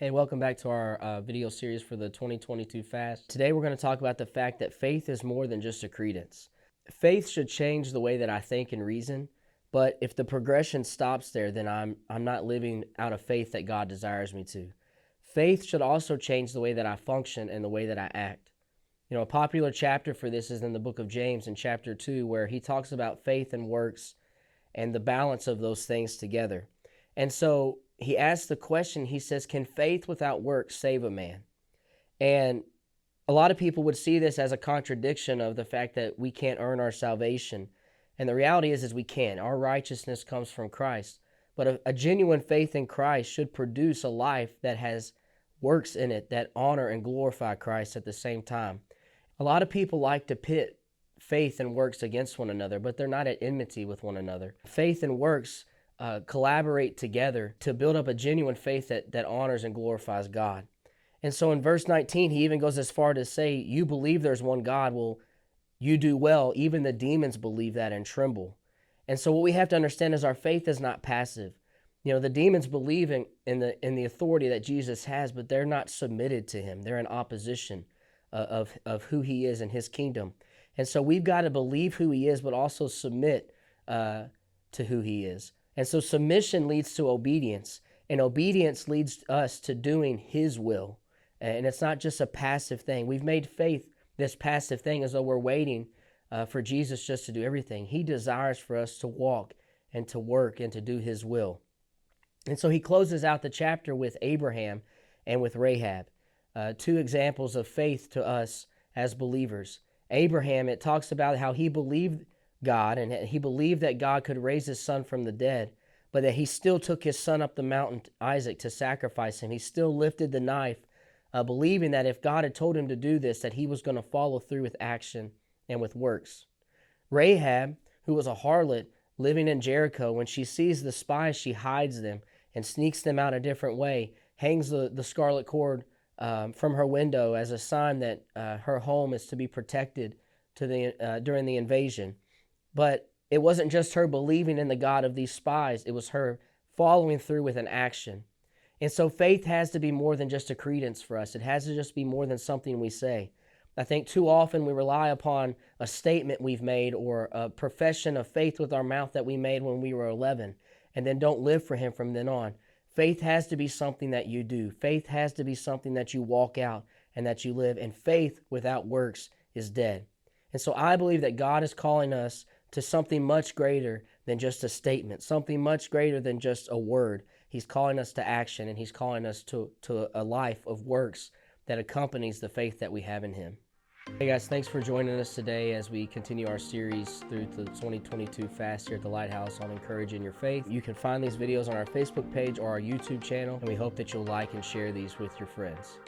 Hey, welcome back to our video series for the 2022 Fast. Today we're going to talk about the fact that faith is more than just a credence. Faith should change the way that I think and reason, but if the progression stops there, then I'm not living out of faith that God desires me to. Faith should also change the way that I function and the way that I act. You know, a popular chapter for this is in the book of James in chapter 2, where he talks about faith and works and the balance of those things together. And so he asks the question, he says, can faith without works save a man? And a lot of people would see this as a contradiction of the fact that we can't earn our salvation. And the reality is we can. Our righteousness comes from Christ. But a genuine faith in Christ should produce a life that has works in it that honor and glorify Christ at the same time. A lot of people like to pit faith and works against one another, but they're not at enmity with one another. Faith and works collaborate together to build up a genuine faith that honors and glorifies God. And so in verse 19, he even goes as far to say, you believe there's one God, well, you do well. Even the demons believe that and tremble. And so what we have to understand is our faith is not passive. You know, the demons believe in the authority that Jesus has, but they're not submitted to him. They're in opposition of who he is and his kingdom. And so we've got to believe who he is, but also submit to who he is. And so submission leads to obedience, and obedience leads us to doing his will. And it's not just a passive thing. We've made faith this passive thing as though we're waiting for Jesus just to do everything. He desires for us to walk and to work and to do his will. And so he closes out the chapter with Abraham and with Rahab, two examples of faith to us as believers. Abraham, it talks about how he believed God, and he believed that God could raise his son from the dead, but that he still took his son up the mountain, Isaac, to sacrifice him. He still lifted the knife, believing that if God had told him to do this, that he was going to follow through with action and with works. Rahab, who was a harlot living in Jericho, when she sees the spies, she hides them and sneaks them out a different way, hangs the scarlet cord from her window as a sign that her home is to be protected during the invasion. But it wasn't just her believing in the God of these spies. It was her following through with an action. And so faith has to be more than just a credence for us. It has to just be more than something we say. I think too often we rely upon a statement we've made or a profession of faith with our mouth that we made when we were 11 and then don't live for him from then on. Faith has to be something that you do. Faith has to be something that you walk out and that you live. And faith without works is dead. And so I believe that God is calling us to something much greater than just a statement, something much greater than just a word. He's calling us to action, and he's calling us to a life of works that accompanies the faith that we have in him. Hey guys, thanks for joining us today as we continue our series through the 2022 Fast here at the Lighthouse on encouraging your faith. You can find these videos on our Facebook page or our YouTube channel, and we hope that you'll like and share these with your friends.